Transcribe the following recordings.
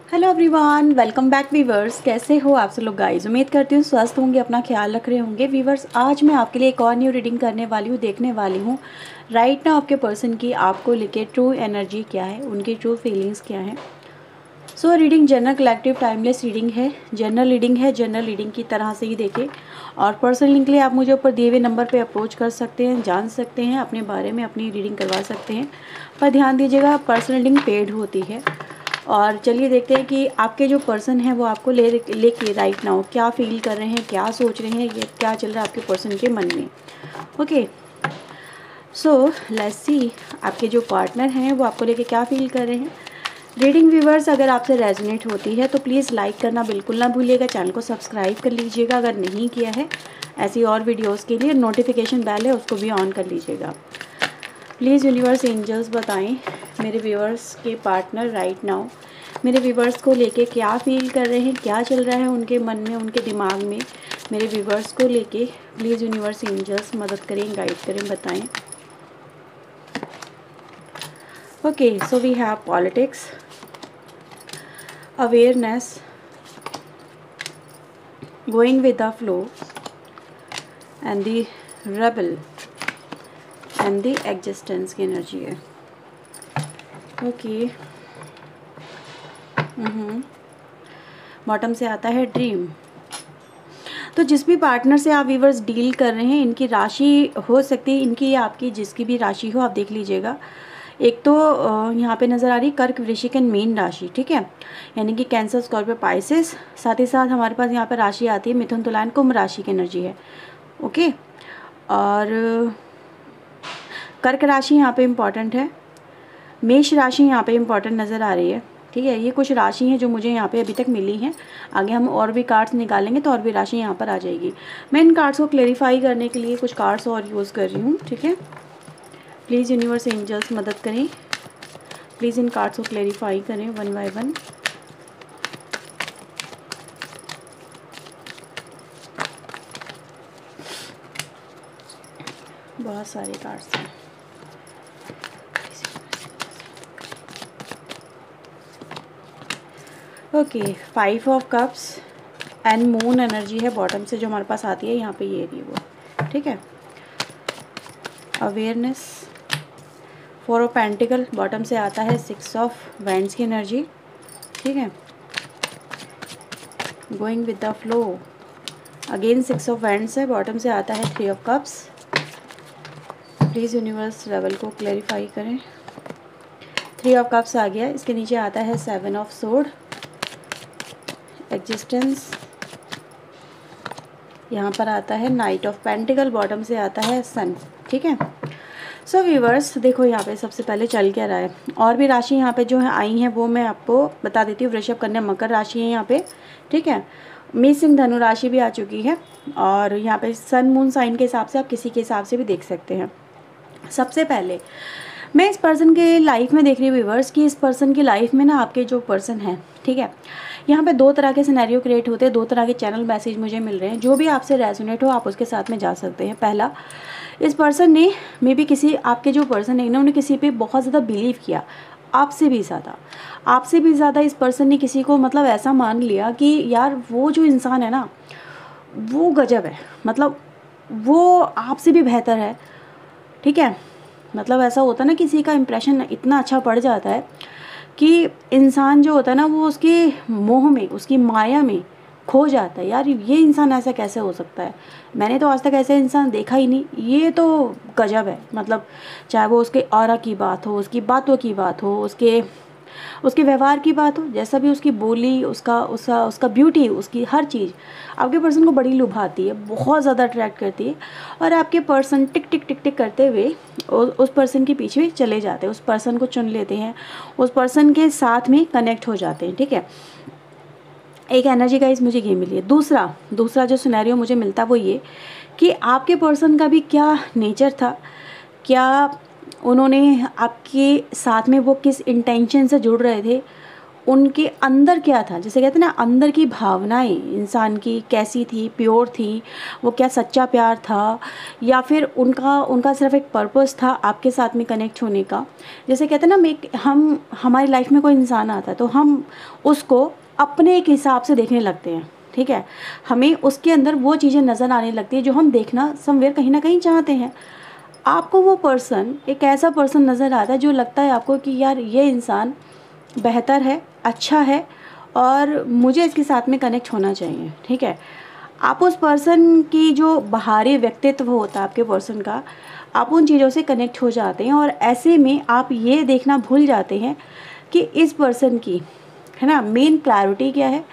Hello everyone, welcome back viewers. कैसे हो आप सब लोग गाइस? उम्मीद करती हूँ स्वस्थ होंगे, अपना ख्याल रख रहे होंगे। वीवर्स, आज मैं आपके लिए एक और न्यू रीडिंग करने वाली हूँ, देखने वाली हूँ राइट नाउ आपके पर्सन की आपको लेके ट्रू एनर्जी क्या है, उनकी ट्रू फीलिंग्स क्या हैं। So reading general collective timeless reading है, जनरल रीडिंग है। जनरल रीडिंग की तरह से ही देखें और पर्सनल लिंक के लिए आप मुझे ऊपर दिए हुए नंबर पे अप्रोच कर सकते हैं, जान सकते हैं, अपने बारे में अपनी रीडिंग करवा सकते हैं। पर ध्यान दीजिएगा, पर्सनल रीडिंग पेड होती है। और चलिए देखते हैं कि आपके जो पर्सन है वो आपको लेके राइट नाउ क्या फील कर रहे हैं, क्या सोच रहे हैं, ये क्या चल रहा है आपके पर्सन के मन में। ओके, सो लेट्स सी आपके जो पार्टनर हैं वो आपको लेके क्या फील कर रहे हैं। रीडिंग व्यूवर्स, अगर आपसे रेजोनेट होती है तो प्लीज़ लाइक करना बिल्कुल ना भूलिएगा, चैनल को सब्सक्राइब कर लीजिएगा अगर नहीं किया है। ऐसी और वीडियोस के लिए नोटिफिकेशन बेल है उसको भी ऑन कर लीजिएगा। प्लीज़ यूनिवर्स एंजल्स बताएं मेरे व्यूवर्स के पार्टनर राइट नाउ मेरे व्यूवर्स को लेके क्या फील कर रहे हैं, क्या चल रहा है उनके मन में, उनके दिमाग में। मेरे व्यूवर्स को लेके प्लीज़ यूनिवर्स एंजल्स मदद करें, गाइड करें, बताएं। Okay, so we have politics, awareness, going with the flow and the rebel and the existence की एनर्जी है। ओके, बॉटम से आता है ड्रीम। तो जिस भी पार्टनर से आप व्यूवर्स डील कर रहे हैं, इनकी राशि हो सकती है, इनकी या आपकी जिसकी भी राशि हो, आप देख लीजिएगा। एक तो यहाँ पे नज़र आ रही कर्क, वृश्चिक एंड मीन राशि, ठीक है, यानी कि कैंसर, स्कॉर्पियो, पाइसेस। साथ ही साथ हमारे पास यहाँ पे राशि आती है मिथुन, तुला एंड कुंभ राशि की एनर्जी है। ओके, और कर्क राशि यहाँ पे इम्पॉर्टेंट है, मेष राशि यहाँ पे इम्पॉर्टेंट नज़र आ रही है। ठीक है, ये कुछ राशि हैं जो मुझे यहाँ पे अभी तक मिली हैं। आगे हम और भी कार्ड्स निकालेंगे तो और भी राशि यहाँ पर आ जाएगी। मैं इन कार्ड्स को क्लेरिफाई करने के लिए कुछ कार्ड्स और यूज़ कर रही हूँ। ठीक है, प्लीज़ यूनिवर्स एंजल्स मदद करें, प्लीज़ इन कार्ड्स को क्लेरिफाई करें वन बाय वन। बहुत सारे कार्ड्स हैं। Okay, 5 of cups and moon energy है बॉटम से जो हमारे पास आती है यहाँ पे, ये रही वो। ठीक है, अवेयरनेस, 4 ऑफ पेंटिकल बॉटम से आता है 6 ऑफ वैंड्स की एनर्जी। ठीक है, going with the flow, again 6 of wands है, बॉटम से आता है 3 of cups. Please universe level को क्लैरिफाई करें। 3 ऑफ कप्स आ गया, इसके नीचे आता है 7 ऑफ सोर्ड, एग्जिस्टेंस। यहाँ पर आता है नाइट ऑफ पेंटिकल, बॉटम से आता है सन। ठीक है, सो व्यूवर्स देखो यहाँ पे सबसे पहले चल क्या रहा है। और भी राशि यहाँ पे जो है आई हैं वो मैं आपको बता देती हूँ। वृषभ, कन्या, मकर राशि है यहाँ पे। ठीक है, मेष, सिंह, धनु राशि भी आ चुकी है। और यहाँ पे सन मून साइन के हिसाब से आप किसी के हिसाब से भी देख सकते हैं। सबसे पहले मैं इस पर्सन के लाइफ में देख रही हूँ व्यूवर्स कि इस पर्सन की लाइफ में ना आपके जो पर्सन है, ठीक है, यहाँ पे 2 तरह के सिनेरियो क्रिएट होते हैं, 2 तरह के चैनल मैसेज मुझे मिल रहे हैं। जो भी आपसे रेजोनेट हो आप उसके साथ में जा सकते हैं। पहला, इस पर्सन ने मे बी किसी, आपके जो पर्सन है ना, उन्होंने किसी पे बहुत ज़्यादा बिलीव किया, आपसे भी ज़्यादा इस पर्सन ने किसी को मतलब ऐसा मान लिया कि यार वो जो इंसान है ना वो गजब है, मतलब वो आपसे भी बेहतर है। ठीक है, मतलब ऐसा होता है ना, किसी का इम्प्रेशन इतना अच्छा पड़ जाता है कि इंसान जो होता है ना वो उसके मोह में, उसकी माया में खो जाता है। यार ये इंसान ऐसा कैसे हो सकता है, मैंने तो आज तक ऐसे इंसान देखा ही नहीं, ये तो गजब है। मतलब चाहे वो उसके ऑरा की बात हो, उसकी बातों की बात हो, उसके व्यवहार की बात हो, जैसा भी उसकी बोली, उसका ब्यूटी, उसकी हर चीज़ आपके पर्सन को बड़ी लुभाती है, बहुत ज़्यादा अट्रैक्ट करती है। और आपके पर्सन टिक टिक टिक टिक करते हुए उस पर्सन के पीछे चले जाते हैं, उस पर्सन को चुन लेते हैं, उस पर्सन के साथ में कनेक्ट हो जाते हैं। ठीक है, एक एनर्जी गाइस मुझे ये मिली है। दूसरा जो सिनेरियो मुझे मिलता है वो ये कि आपके पर्सन का भी क्या नेचर था, क्या उन्होंने आपके साथ में वो किस इंटेंशन से जुड़ रहे थे, उनके अंदर क्या था, जैसे कहते हैं ना अंदर की भावनाएं इंसान की कैसी थी, प्योर थी, वो क्या सच्चा प्यार था या फिर उनका सिर्फ एक पर्पस था आपके साथ में कनेक्ट होने का। जैसे कहते हैं ना हम हमारी लाइफ में कोई इंसान आता है तो हम उसको अपने एक हिसाब से देखने लगते हैं, ठीक है, हमें उसके अंदर वो चीज़ें नज़र आने लगती है जो हम देखना समवेयर कहीं ना कहीं चाहते हैं। आपको वो पर्सन एक ऐसा पर्सन नज़र आता है जो लगता है आपको कि यार ये इंसान बेहतर है, अच्छा है और मुझे इसके साथ में कनेक्ट होना चाहिए, ठीक है। आप उस पर्सन की जो बाहरी व्यक्तित्व होता है आपके पर्सन का, आप उन चीज़ों से कनेक्ट हो जाते हैं और ऐसे में आप ये देखना भूल जाते हैं कि इस पर्सन की, है ना, मेन प्रायोरिटी क्या है,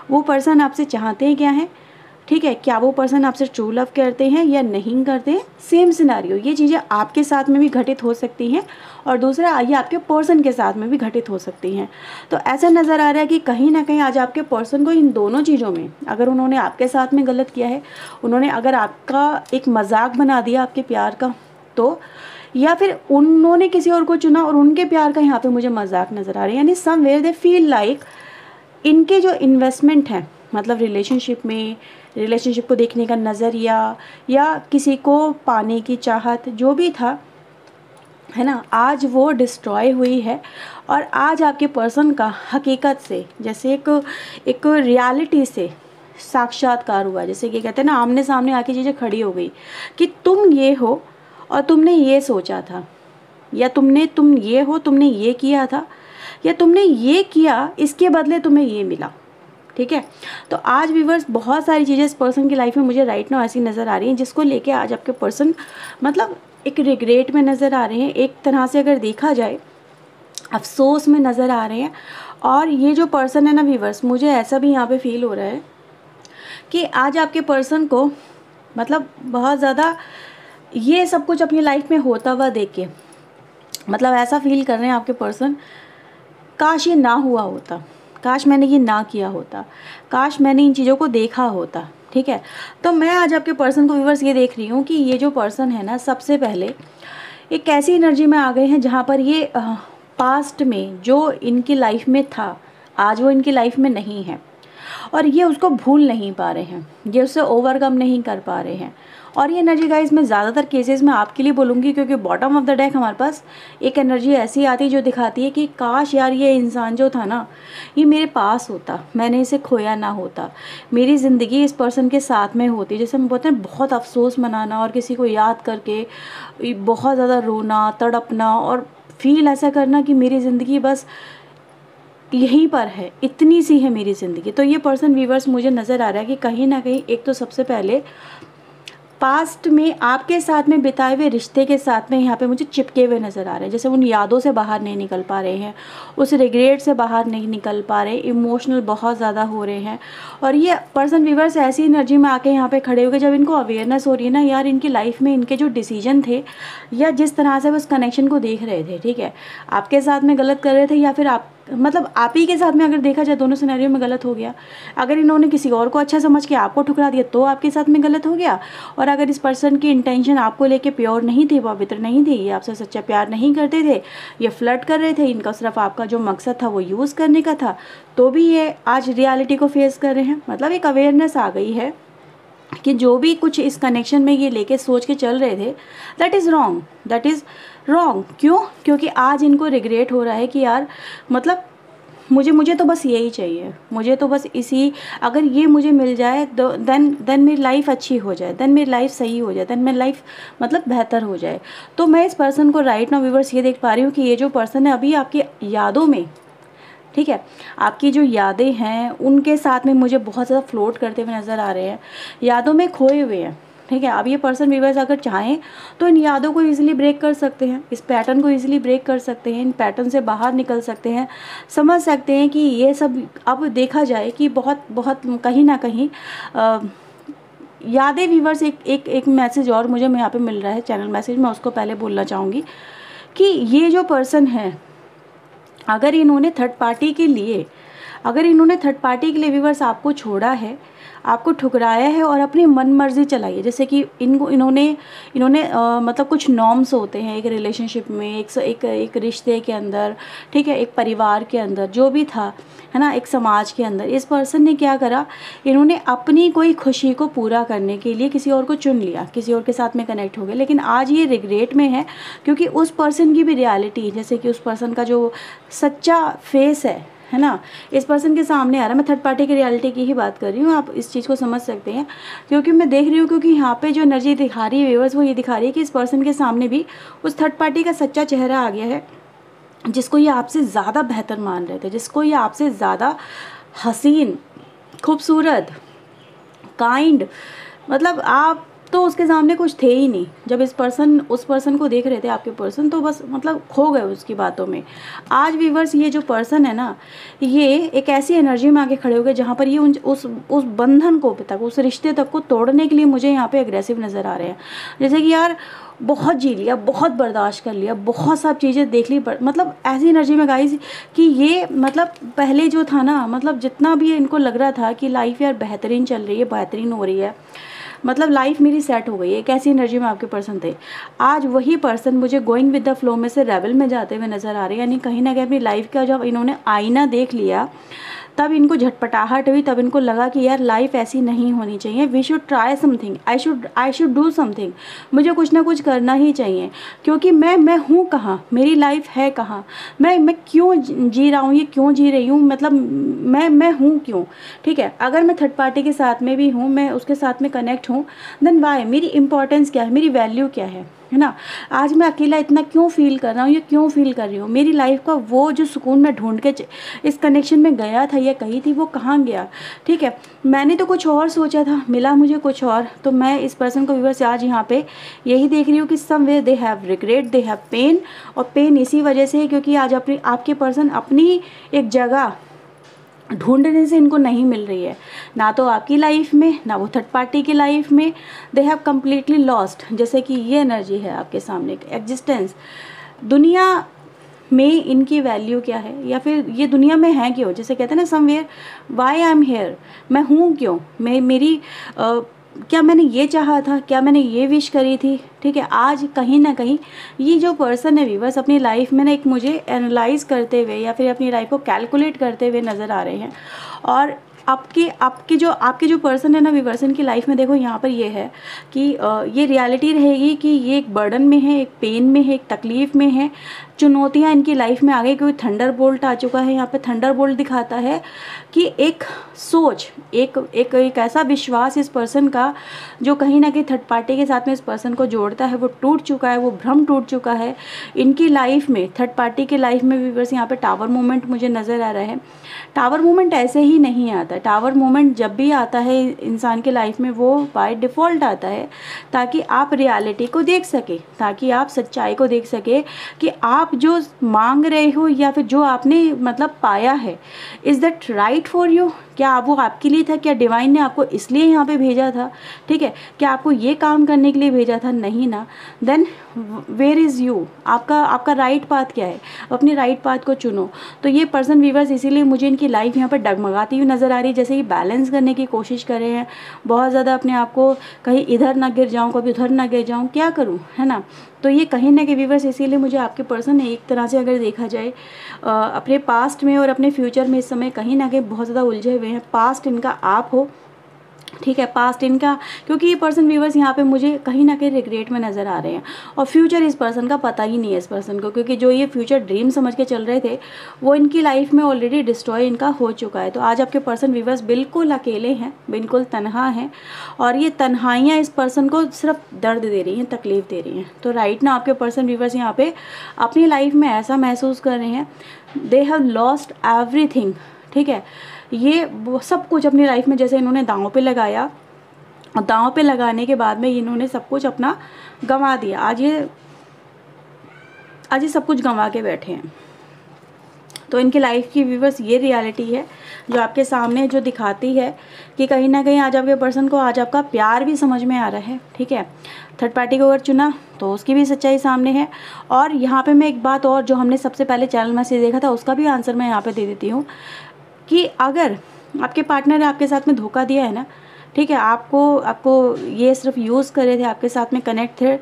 वो पर्सन आपसे चाहते हैं क्या है, ठीक है, क्या वो पर्सन आपसे ट्रू लव करते हैं या नहीं करते हैं। सेम सिनेरियो ये चीज़ें आपके साथ में भी घटित हो सकती हैं और दूसरा ये आपके पर्सन के साथ में भी घटित हो सकती हैं। तो ऐसा नज़र आ रहा है कि कहीं ना कहीं आज आपके पर्सन को इन दोनों चीज़ों में, अगर उन्होंने आपके साथ में गलत किया है, उन्होंने अगर आपका एक मजाक बना दिया आपके प्यार का, तो या फिर उन्होंने किसी और को चुना और उनके प्यार का यहाँ पे मुझे मजाक नज़र आ रहा है, यानी समवेयर दे फील लाइक इनके जो इन्वेस्टमेंट है, मतलब रिलेशनशिप को देखने का नज़रिया या किसी को पाने की चाहत जो भी था, है ना, आज वो डिस्ट्रॉय हुई है। और आज आपके पर्सन का हकीकत से, जैसे एक रियलिटी से साक्षात्कार हुआ, जैसे कि कहते हैं ना आमने सामने आके चीज़ें खड़ी हो गई कि तुम ये हो और तुमने ये सोचा था, या तुम ये हो, तुमने ये किया था, या तुमने ये किया इसके बदले तुम्हें ये मिला, ठीक है। तो आज व्यूअर्स बहुत सारी चीज़ें इस पर्सन की लाइफ में मुझे राइट नाउ ऐसी नज़र आ रही हैं जिसको लेके आज आपके पर्सन मतलब एक रिग्रेट में नज़र आ रहे हैं, एक तरह से अगर देखा जाए अफसोस में नज़र आ रहे हैं। और ये जो पर्सन है ना व्यूअर्स, मुझे ऐसा भी यहाँ पे फील हो रहा है कि आज आपके पर्सन को मतलब बहुत ज़्यादा ये सब कुछ अपनी लाइफ में होता हुआ देख के मतलब ऐसा फील कर रहे हैं आपके पर्सन, काश ये ना हुआ होता, काश मैंने ये ना किया होता, काश मैंने इन चीज़ों को देखा होता, ठीक है। तो मैं आज आपके पर्सन को व्यूअर्स ये देख रही हूँ कि ये जो पर्सन है ना, सबसे पहले एक ऐसी एनर्जी में आ गए हैं जहाँ पर ये पास्ट में जो इनकी लाइफ में था आज वो इनकी लाइफ में नहीं है और ये उसको भूल नहीं पा रहे हैं, ये उससे ओवरकम नहीं कर पा रहे हैं। और ये एनर्जी गाइस मैं ज़्यादातर केसेस में आपके लिए बोलूँगी क्योंकि बॉटम ऑफ द डेक हमारे पास एक एनर्जी ऐसी आती है जो दिखाती है कि काश यार ये इंसान जो था ना ये मेरे पास होता, मैंने इसे खोया ना होता, मेरी ज़िंदगी इस पर्सन के साथ में होती। जैसे हम बोलते हैं बहुत अफसोस मनाना और किसी को याद करके बहुत ज़्यादा रोना, तड़पना और फील ऐसा करना कि मेरी ज़िंदगी बस यहीं पर है, इतनी सी है मेरी ज़िंदगी। तो ये पर्सन व्यूअर्स मुझे नज़र आ रहा है कि कहीं ना कहीं एक तो सबसे पहले पास्ट में आपके साथ में बिताए हुए रिश्ते के साथ में यहाँ पे मुझे चिपके हुए नज़र आ रहे हैं, जैसे उन यादों से बाहर नहीं निकल पा रहे हैं, उस रिग्रेट से बाहर नहीं निकल पा रहे, इमोशनल बहुत ज़्यादा हो रहे हैं। और ये पर्सन व्यूअर्स ऐसी एनर्जी में आके यहाँ पे खड़े हो गए जब इनको अवेयरनेस हो रही है ना यार इनकी लाइफ में इनके जो डिसीजन थे या जिस तरह से वो उस कनेक्शन को देख रहे थे, ठीक है, आपके साथ में गलत कर रहे थे या फिर आप मतलब आप ही के साथ में अगर देखा जाए दोनों सिनेरियो में गलत हो गया। अगर इन्होंने किसी और को अच्छा समझ के आपको ठुकरा दिया तो आपके साथ में गलत हो गया। और अगर इस पर्सन की इंटेंशन आपको लेके प्योर नहीं थी, पवित्र नहीं थी, ये आपसे सच्चा प्यार नहीं करते थे, ये फ्लर्ट कर रहे थे, इनका सिर्फ आपका जो मकसद था वो यूज़ करने का था, तो भी ये आज रियलिटी को फेस कर रहे हैं। मतलब एक अवेयरनेस आ गई है कि जो भी कुछ इस कनेक्शन में ये लेके सोच के चल रहे थे that is wrong, that is wrong. क्यों? क्योंकि आज इनको रिग्रेट हो रहा है कि यार मतलब मुझे तो बस यही चाहिए, मुझे तो बस इसी, अगर ये मुझे मिल जाए तो देन मेरी लाइफ अच्छी हो जाए, देन मेरी लाइफ सही हो जाए, देन मेरी लाइफ मतलब बेहतर हो जाए। तो मैं इस पर्सन को राइट नाउ व्यूअर्स ये देख पा रही हूँ कि ये जो पर्सन है अभी आपकी यादों में, ठीक है, आपकी जो यादें हैं उनके साथ में मुझे बहुत ज़्यादा फ्लोट करते हुए नज़र आ रहे हैं, यादों में खोए हुए हैं, ठीक है। अब ये पर्सन व्यूअर्स अगर चाहें तो इन यादों को इजीली ब्रेक कर सकते हैं, इस पैटर्न को इजीली ब्रेक कर सकते हैं, इन पैटर्न से बाहर निकल सकते हैं, समझ सकते हैं कि ये सब अब देखा जाए कि बहुत बहुत कहीं ना कहीं यादें व्यूअर्स एक मैसेज और मुझे यहाँ पे मिल रहा है, चैनल मैसेज, मैं उसको पहले बोलना चाहूँगी कि ये जो पर्सन है अगर इन्होंने थर्ड पार्टी के लिए अगर इन्होंने थर्ड पार्टी के लिए व्यूअर्स आपको छोड़ा है, आपको ठुकराया है और अपनी मन मर्जी चलाई है, जैसे कि इन्होंने मतलब कुछ नॉर्म्स होते हैं एक रिलेशनशिप में, एक रिश्ते के अंदर, ठीक है, एक परिवार के अंदर जो भी था, है ना, एक समाज के अंदर, इस पर्सन ने क्या करा, इन्होंने अपनी कोई खुशी को पूरा करने के लिए किसी और को चुन लिया, किसी और के साथ में कनेक्ट हो गए। लेकिन आज ये रिग्रेट में है, क्योंकि उस पर्सन की भी रियलिटी, जैसे कि उस पर्सन का जो सच्चा फेस है ना, इस पर्सन के सामने आ रहा है। मैं थर्ड पार्टी की रियलिटी की ही बात कर रही हूँ, आप इस चीज़ को समझ सकते हैं, क्योंकि मैं देख रही हूँ, क्योंकि यहाँ पे जो एनर्जी दिखा रही है व्यूअर्स, वो ये दिखा रही है कि इस पर्सन के सामने भी उस थर्ड पार्टी का सच्चा चेहरा आ गया है, जिसको ये आपसे ज़्यादा बेहतर मान रहे थे, जिसको ये आपसे ज़्यादा हसीन, खूबसूरत, काइंड, मतलब आप तो उसके सामने कुछ थे ही नहीं। जब उस पर्सन को देख रहे थे, आपके पर्सन, तो बस मतलब खो गए उसकी बातों में। आज व्यूअर्स ये जो पर्सन है ना, ये एक ऐसी एनर्जी में आके खड़े हो गए जहाँ पर ये उस बंधन को तक, उस रिश्ते तक को तोड़ने के लिए मुझे यहाँ पे एग्रेसिव नज़र आ रहे हैं। जैसे कि यार बहुत जी लिया, बहुत बर्दाश्त कर लिया, बहुत सब चीज़ें देख ली, मतलब ऐसी एनर्जी में गाइस कि ये मतलब पहले जो था ना, मतलब जितना भी इनको लग रहा था कि लाइफ यार बेहतरीन चल रही है, बेहतरीन हो रही है, मतलब लाइफ मेरी सेट हो गई है, एक ऐसी एनर्जी में आपके पर्सन थे। आज वही पर्सन मुझे गोइंग विद द फ्लो में से रेबल में जाते हुए नज़र आ रहे हैं। यानी कहीं ना कहीं अपनी लाइफ का जब इन्होंने आईना देख लिया, तब इनको झटपटाहट हुई, तब इनको लगा कि यार लाइफ ऐसी नहीं होनी चाहिए, we should try something, I should do something, मुझे कुछ ना कुछ करना ही चाहिए, क्योंकि मैं हूँ कहाँ, मेरी लाइफ है कहाँ, मैं क्यों जी रहा हूँ, ये क्यों जी रही हूँ, मतलब मैं हूँ क्यों, ठीक है। अगर मैं थर्ड पार्टी के साथ में भी हूँ, मैं उसके साथ में कनेक्ट हूँ, देन वाई, मेरी इंपॉर्टेंस क्या है, मेरी वैल्यू क्या है ना। आज मैं अकेला इतना क्यों फील कर रहा हूँ, ये क्यों फील कर रही हूँ, मेरी लाइफ का वो जो सुकून मैं ढूंढ के इस कनेक्शन में गया था या कही थी, वो कहाँ गया, ठीक है। मैंने तो कुछ और सोचा था, मिला मुझे कुछ और। तो मैं इस पर्सन को व्यूअर्स आज यहाँ पे यही देख रही हूँ कि somewhere they have regret, they have pain, और पेन इसी वजह से है क्योंकि आज आपके पर्सन अपनी एक जगह ढूंढने से इनको नहीं मिल रही है, ना तो आपकी लाइफ में, ना वो थर्ड पार्टी की लाइफ में, दे हैव कम्प्लीटली लॉस्ट। जैसे कि ये एनर्जी है आपके सामने, एग्जिस्टेंस, दुनिया में इनकी वैल्यू क्या है, या फिर ये दुनिया में है क्यों, जैसे कहते हैं ना somewhere why I am here, मैं हूँ क्यों, मेरी क्या मैंने ये चाहा था, क्या मैंने ये विश करी थी, ठीक है। आज कहीं ना कहीं ये जो पर्सन है व्यूअर्स अपनी लाइफ में ना एक मुझे एनालाइज करते हुए या फिर अपनी लाइफ को कैलकुलेट करते हुए नज़र आ रहे हैं। और आपके जो पर्सन है ना व्यूअर्स, इनकी लाइफ में देखो यहाँ पर ये है कि ये रियलिटी रहेगी कि ये एक बर्डन में है, एक पेन में है, एक तकलीफ़ में है, चुनौतियाँ इनकी लाइफ में आ गई, क्योंकि थंडर बोल्ट आ चुका है। यहाँ पे थंडर बोल्ट दिखाता है कि एक सोच, एक ऐसा विश्वास इस पर्सन का जो कहीं ना कहीं थर्ड पार्टी के साथ में इस पर्सन को जोड़ता है, वो टूट चुका है, वो भ्रम टूट चुका है इनकी लाइफ में। थर्ड पार्टी की लाइफ में व्यूअर्स यहाँ पे टावर मूवमेंट मुझे नज़र आ रहा है। टावर मूवमेंट ऐसे ही नहीं आता, टावर मूवमेंट जब भी आता है इंसान के लाइफ में वो बाय डिफ़ॉल्ट आता है, ताकि आप रियलिटी को देख सके, ताकि आप सच्चाई को देख सके कि आप जो मांग रहे हो या फिर जो आपने मतलब पाया है, is that right for you, क्या वो आपके लिए था, क्या डिवाइन ने आपको इसलिए यहाँ पे भेजा था, ठीक है, क्या आपको ये काम करने के लिए भेजा था, नहीं ना। देन वेयर इज़ यू, आपका राइट पाथ क्या है, अपने राइट पाथ को चुनो। तो ये पर्सन व्यूअर्स इसीलिए मुझे इनकी लाइफ यहाँ पर डगमगाती हुई नज़र आ रही है, जैसे ये बैलेंस करने की कोशिश कर रहे हैं बहुत ज़्यादा अपने आप को, कहीं इधर ना गिर जाऊँ, कभी उधर ना गिर जाऊँ, क्या करूँ, है ना। तो ये कहीं ना कहीं व्यूअर्स इसीलिए मुझे आपके पर्सन एक तरह से अगर देखा जाए अपने पास्ट में और अपने फ्यूचर में इस समय कहीं ना कहीं बहुत ज़्यादा उलझे हुए हैं। पास्ट इनका आप हो, ठीक है, पास्ट इनका, क्योंकि ये पर्सन व्यूअर्स यहाँ पे मुझे कहीं ना कहीं रिग्रेट में नज़र आ रहे हैं, और फ्यूचर इस पर्सन का पता ही नहीं है इस पर्सन को, क्योंकि जो ये फ्यूचर ड्रीम समझ के चल रहे थे वो इनकी लाइफ में ऑलरेडी डिस्ट्रॉय इनका हो चुका है। तो आज आपके पर्सन व्यूअर्स बिल्कुल अकेले हैं, बिल्कुल तनहा हैं, और ये तन्हाइयाँ इस पर्सन को सिर्फ दर्द दे रही हैं, तकलीफ़ दे रही हैं। तो राइट ना आपके पर्सन व्यूअर्स यहाँ पे अपनी लाइफ में ऐसा महसूस कर रहे हैं, दे हैव लॉस्ट एवरीथिंग, ठीक है। ये सब कुछ अपनी लाइफ में जैसे इन्होंने दांव पे लगाया, और दांव पे लगाने के बाद में इन्होंने सब कुछ अपना गंवा दिया। आज ये सब कुछ गंवा के बैठे हैं। तो इनकी लाइफ की व्यूअर्स ये रियलिटी है जो आपके सामने जो दिखाती है कि कहीं ना कहीं आज आपके पर्सन को आज आपका प्यार भी समझ में आ रहा है, ठीक है। थर्ड पार्टी को अगर चुना तो उसकी भी सच्चाई सामने है। और यहाँ पे मैं एक बात और जो हमने सबसे पहले चैनल में से देखा था उसका भी आंसर मैं यहाँ पे दे देती हूँ। कि अगर आपके पार्टनर ने आपके साथ में धोखा दिया है ना, ठीक है, आपको ये सिर्फ यूज़ कर रहे थे, आपके साथ में कनेक्ट थे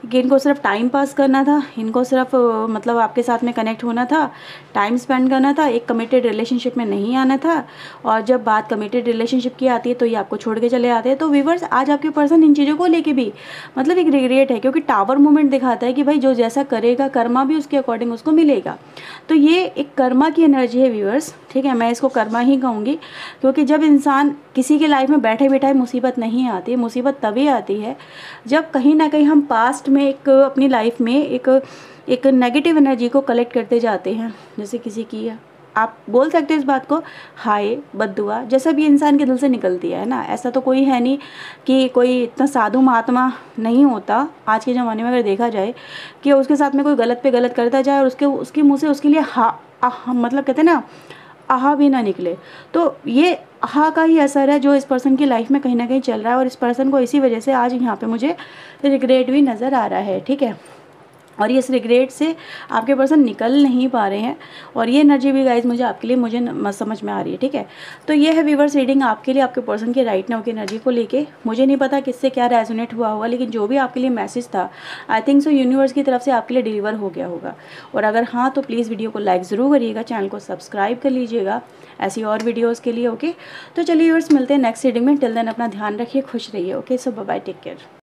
कि इनको सिर्फ टाइम पास करना था, इनको सिर्फ मतलब आपके साथ में कनेक्ट होना था, टाइम स्पेंड करना था, एक कमिटेड रिलेशनशिप में नहीं आना था। और जब बात कमिटेड रिलेशनशिप की आती है तो ये आपको छोड़ के चले आते हैं। तो व्यूअर्स, आज आपके पर्सन इन चीज़ों को लेके भी मतलब एक रिग्रेट है, क्योंकि टावर मूवमेंट दिखाता है कि भाई जो जैसा करेगा कर्मा भी उसके अकॉर्डिंग उसको मिलेगा। तो ये एक कर्मा की एनर्जी है व्यूअर्स, ठीक है, मैं इसको कर्मा ही कहूँगी। क्योंकि जब इंसान किसी की लाइफ में बैठे बैठाए मुसीबत नहीं आती, मुसीबत तभी आती है जब कहीं ना कहीं हम पास्ट में एक अपनी लाइफ में एक नेगेटिव एनर्जी को कलेक्ट करते जाते हैं। जैसे किसी की, आप बोल सकते हैं इस बात को, हाय बद्दुआ, जैसा भी इंसान के दिल से निकलती है ना। ऐसा तो कोई है नहीं कि कोई इतना साधु महात्मा नहीं होता आज के ज़माने में, अगर देखा जाए कि उसके साथ में कोई गलत पे गलत करता जाए और उसके मुँह से उसके लिए मतलब कहते हैं ना, आहा भी ना निकले। तो ये आहा का ही असर है जो इस पर्सन की लाइफ में कहीं ना कहीं चल रहा है, और इस पर्सन को इसी वजह से आज यहाँ पे मुझे रिग्रेट भी नज़र आ रहा है, ठीक है। और ये इस रिग्रेट से आपके पर्सन निकल नहीं पा रहे हैं, और ये एनर्जी भी गाइज मुझे आपके लिए समझ में आ रही है, ठीक है। तो ये है व्यूअर्स रीडिंग आपके लिए, आपके पर्सन के राइट नाउ की एनर्जी को लेके। मुझे नहीं पता किससे क्या रेजोनेट हुआ होगा, लेकिन जो भी आपके लिए मैसेज था, आई थिंक सो यूनिवर्स की तरफ से आपके लिए डिलीवर हो गया होगा। और अगर हाँ तो प्लीज़ वीडियो को लाइक ज़रूर करिएगा, चैनल को सब्सक्राइब कर लीजिएगा ऐसी और वीडियोज़ के लिए, ओके। तो चलिए व्यूअर्स, मिलते हैं नेक्स्ट रीडिंग में। टिल देन अपना ध्यान रखिए, खुश रहिए, ओके। सो बाय बाय, टेक केयर।